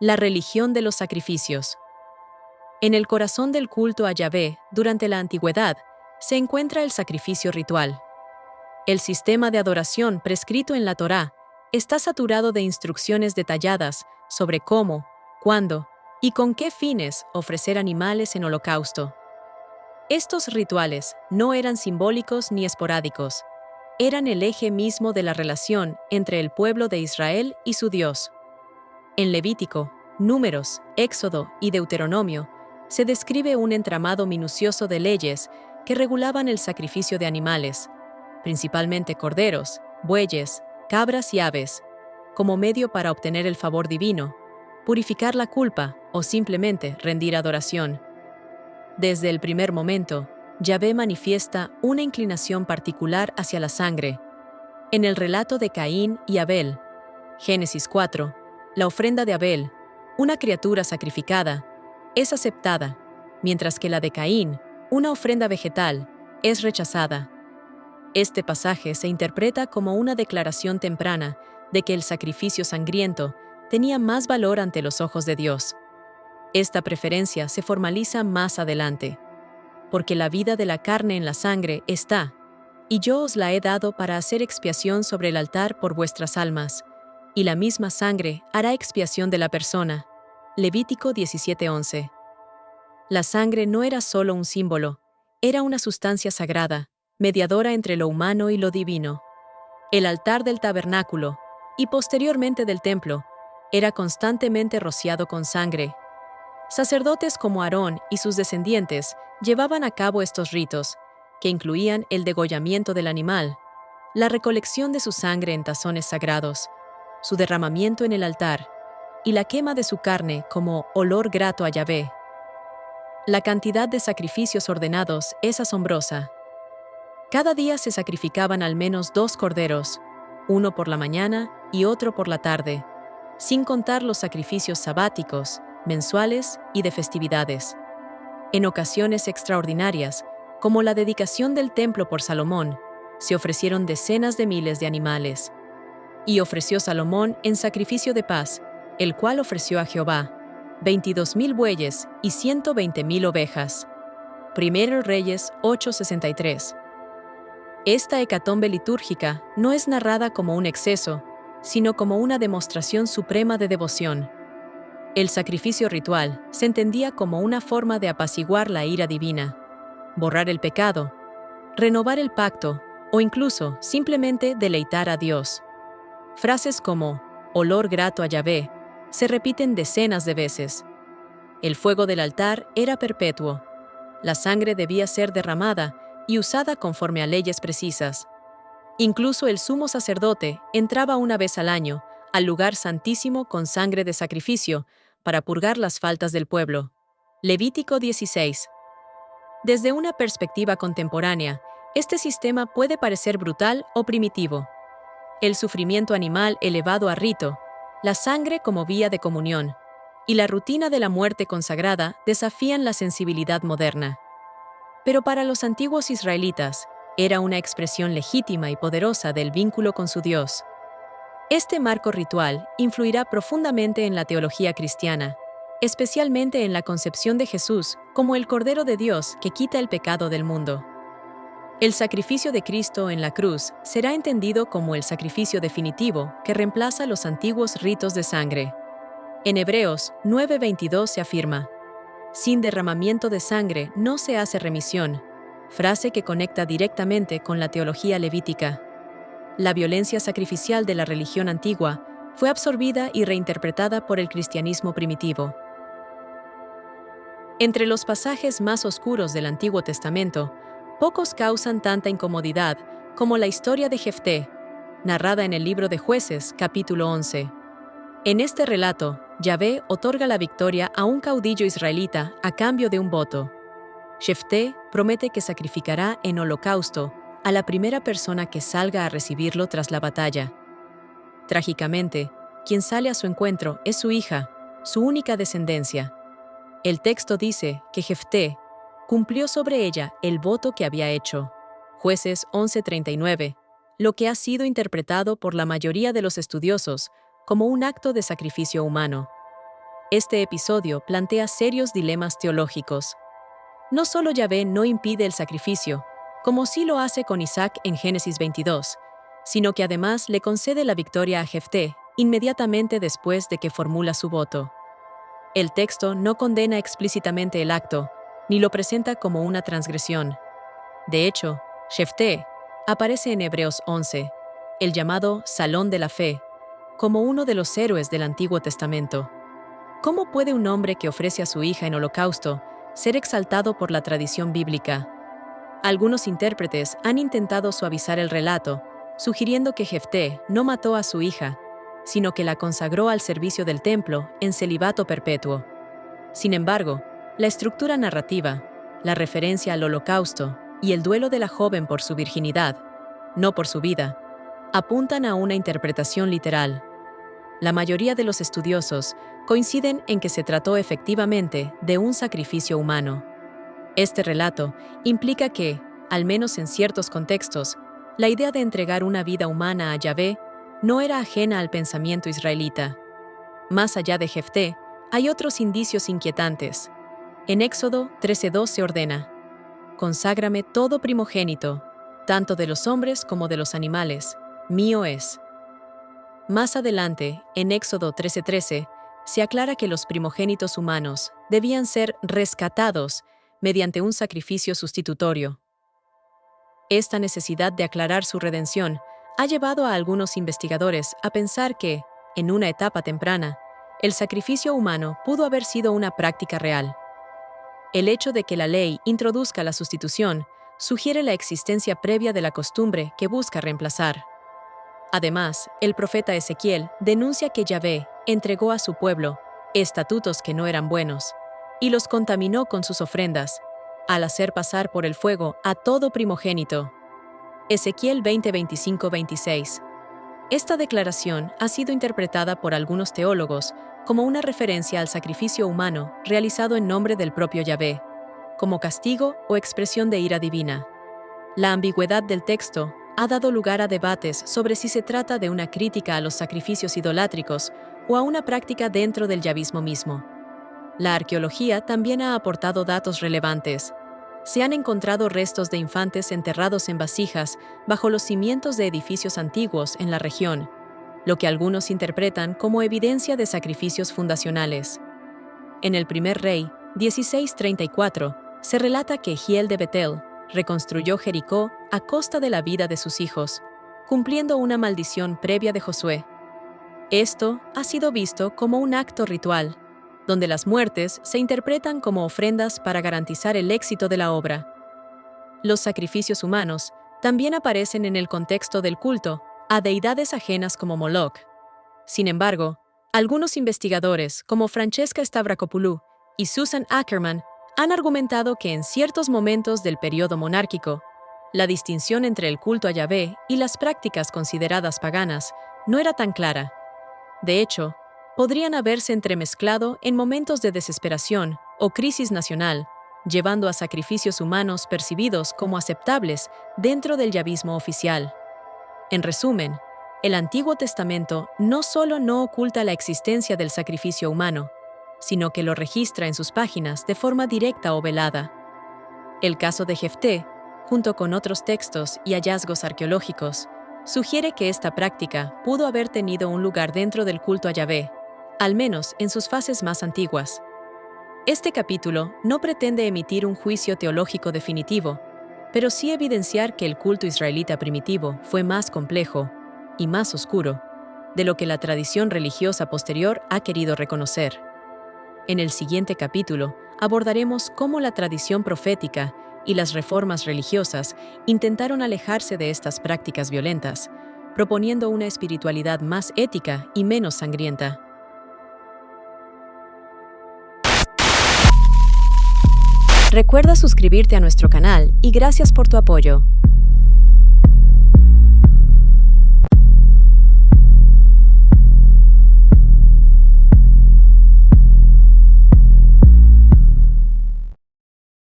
La religión de los sacrificios. En el corazón del culto a Yahvé, durante la antigüedad, se encuentra el sacrificio ritual. El sistema de adoración prescrito en la Torá está saturado de instrucciones detalladas sobre cómo, cuándo y con qué fines ofrecer animales en holocausto. Estos rituales no eran simbólicos ni esporádicos, eran el eje mismo de la relación entre el pueblo de Israel y su Dios. En Levítico, Números, Éxodo y Deuteronomio se describe un entramado minucioso de leyes que regulaban el sacrificio de animales, principalmente corderos, bueyes, cabras y aves, como medio para obtener el favor divino, purificar la culpa o simplemente rendir adoración. Desde el primer momento, Yahvé manifiesta una inclinación particular hacia la sangre. En el relato de Caín y Abel, Génesis 4, la ofrenda de Abel, una criatura sacrificada, es aceptada, mientras que la de Caín, una ofrenda vegetal, es rechazada. Este pasaje se interpreta como una declaración temprana de que el sacrificio sangriento tenía más valor ante los ojos de Dios. Esta preferencia se formaliza más adelante, porque la vida de la carne en la sangre está, y yo os la he dado para hacer expiación sobre el altar por vuestras almas, y la misma sangre hará expiación de la persona. Levítico 17:11. La sangre no era solo un símbolo, era una sustancia sagrada, mediadora entre lo humano y lo divino. El altar del tabernáculo, y posteriormente del templo, era constantemente rociado con sangre. Sacerdotes como Aarón y sus descendientes llevaban a cabo estos ritos, que incluían el degollamiento del animal, la recolección de su sangre en tazones sagrados, su derramamiento en el altar y la quema de su carne como olor grato a Yahvé. La cantidad de sacrificios ordenados es asombrosa. Cada día se sacrificaban al menos 2 corderos, uno por la mañana y otro por la tarde, sin contar los sacrificios sabáticos, mensuales y de festividades. En ocasiones extraordinarias, como la dedicación del templo por Salomón, se ofrecieron decenas de miles de animales. Y ofreció Salomón en sacrificio de paz, el cual ofreció a Jehová 22,000 bueyes y 120,000 ovejas. Primero Reyes 8:63. Esta hecatombe litúrgica no es narrada como un exceso, sino como una demostración suprema de devoción. El sacrificio ritual se entendía como una forma de apaciguar la ira divina, borrar el pecado, renovar el pacto o incluso simplemente deleitar a Dios. Frases como olor grato a Yahvé se repiten decenas de veces. El fuego del altar era perpetuo. La sangre debía ser derramada y usada conforme a leyes precisas. Incluso el sumo sacerdote entraba una vez al año al lugar santísimo con sangre de sacrificio para purgar las faltas del pueblo. Levítico 16. Desde una perspectiva contemporánea, este sistema puede parecer brutal o primitivo. El sufrimiento animal elevado a rito, la sangre como vía de comunión, y la rutina de la muerte consagrada desafían la sensibilidad moderna. Pero para los antiguos israelitas, era una expresión legítima y poderosa del vínculo con su Dios. Este marco ritual influirá profundamente en la teología cristiana, especialmente en la concepción de Jesús como el Cordero de Dios que quita el pecado del mundo. El sacrificio de Cristo en la cruz será entendido como el sacrificio definitivo que reemplaza los antiguos ritos de sangre. En Hebreos 9:22 se afirma: sin derramamiento de sangre no se hace remisión, frase que conecta directamente con la teología levítica. La violencia sacrificial de la religión antigua fue absorbida y reinterpretada por el cristianismo primitivo. Entre los pasajes más oscuros del Antiguo Testamento, pocos causan tanta incomodidad como la historia de Jefté, narrada en el libro de Jueces, capítulo 11. En este relato, Yahvé otorga la victoria a un caudillo israelita a cambio de un voto. Jefté promete que sacrificará en holocausto a la primera persona que salga a recibirlo tras la batalla. Trágicamente, quien sale a su encuentro es su hija, su única descendencia. El texto dice que Jefté cumplió sobre ella el voto que había hecho. Jueces 11:39, lo que ha sido interpretado por la mayoría de los estudiosos como un acto de sacrificio humano. Este episodio plantea serios dilemas teológicos. No solo Yahvé no impide el sacrificio, como sí lo hace con Isaac en Génesis 22, sino que además le concede la victoria a Jefté inmediatamente después de que formula su voto. El texto no condena explícitamente el acto, ni lo presenta como una transgresión. De hecho, Jefté aparece en Hebreos 11, el llamado Salón de la Fe, como uno de los héroes del Antiguo Testamento. ¿Cómo puede un hombre que ofrece a su hija en holocausto ser exaltado por la tradición bíblica? Algunos intérpretes han intentado suavizar el relato, sugiriendo que Jefté no mató a su hija, sino que la consagró al servicio del templo en celibato perpetuo. Sin embargo, la estructura narrativa, la referencia al holocausto y el duelo de la joven por su virginidad, no por su vida, apuntan a una interpretación literal. La mayoría de los estudiosos coinciden en que se trató efectivamente de un sacrificio humano. Este relato implica que, al menos en ciertos contextos, la idea de entregar una vida humana a Yahvé no era ajena al pensamiento israelita. Más allá de Jefté, hay otros indicios inquietantes. En Éxodo 13:2 se ordena: «Conságrame todo primogénito, tanto de los hombres como de los animales, mío es». Más adelante, en Éxodo 13:13, se aclara que los primogénitos humanos debían ser rescatados mediante un sacrificio sustitutorio. Esta necesidad de aclarar su redención ha llevado a algunos investigadores a pensar que, en una etapa temprana, el sacrificio humano pudo haber sido una práctica real. El hecho de que la ley introduzca la sustitución sugiere la existencia previa de la costumbre que busca reemplazar. Además, el profeta Ezequiel denuncia que Yahvé entregó a su pueblo estatutos que no eran buenos y los contaminó con sus ofrendas, al hacer pasar por el fuego a todo primogénito. Ezequiel 20:25-26. Esta declaración ha sido interpretada por algunos teólogos como una referencia al sacrificio humano realizado en nombre del propio Yahvé, como castigo o expresión de ira divina. La ambigüedad del texto ha dado lugar a debates sobre si se trata de una crítica a los sacrificios idolátricos o a una práctica dentro del yavismo mismo. La arqueología también ha aportado datos relevantes. Se han encontrado restos de infantes enterrados en vasijas bajo los cimientos de edificios antiguos en la región, lo que algunos interpretan como evidencia de sacrificios fundacionales. En el primer Rey 16:34 se relata que Hiel de Betel reconstruyó Jericó a costa de la vida de sus hijos, cumpliendo una maldición previa de Josué. Esto ha sido visto como un acto ritual, donde las muertes se interpretan como ofrendas para garantizar el éxito de la obra. Los sacrificios humanos también aparecen en el contexto del culto a deidades ajenas como Moloch. Sin embargo, algunos investigadores, como Francesca Stavrakopoulou y Susan Ackerman, han argumentado que en ciertos momentos del periodo monárquico, la distinción entre el culto a Yahvé y las prácticas consideradas paganas no era tan clara. De hecho, podrían haberse entremezclado en momentos de desesperación o crisis nacional, llevando a sacrificios humanos percibidos como aceptables dentro del yavismo oficial. En resumen, el Antiguo Testamento no solo no oculta la existencia del sacrificio humano, sino que lo registra en sus páginas de forma directa o velada. El caso de Jefté, junto con otros textos y hallazgos arqueológicos, sugiere que esta práctica pudo haber tenido un lugar dentro del culto a Yahvé, al menos en sus fases más antiguas. Este capítulo no pretende emitir un juicio teológico definitivo, pero sí evidenciar que el culto israelita primitivo fue más complejo y más oscuro de lo que la tradición religiosa posterior ha querido reconocer. En el siguiente capítulo abordaremos cómo la tradición profética y las reformas religiosas intentaron alejarse de estas prácticas violentas, proponiendo una espiritualidad más ética y menos sangrienta. Recuerda suscribirte a nuestro canal y gracias por tu apoyo.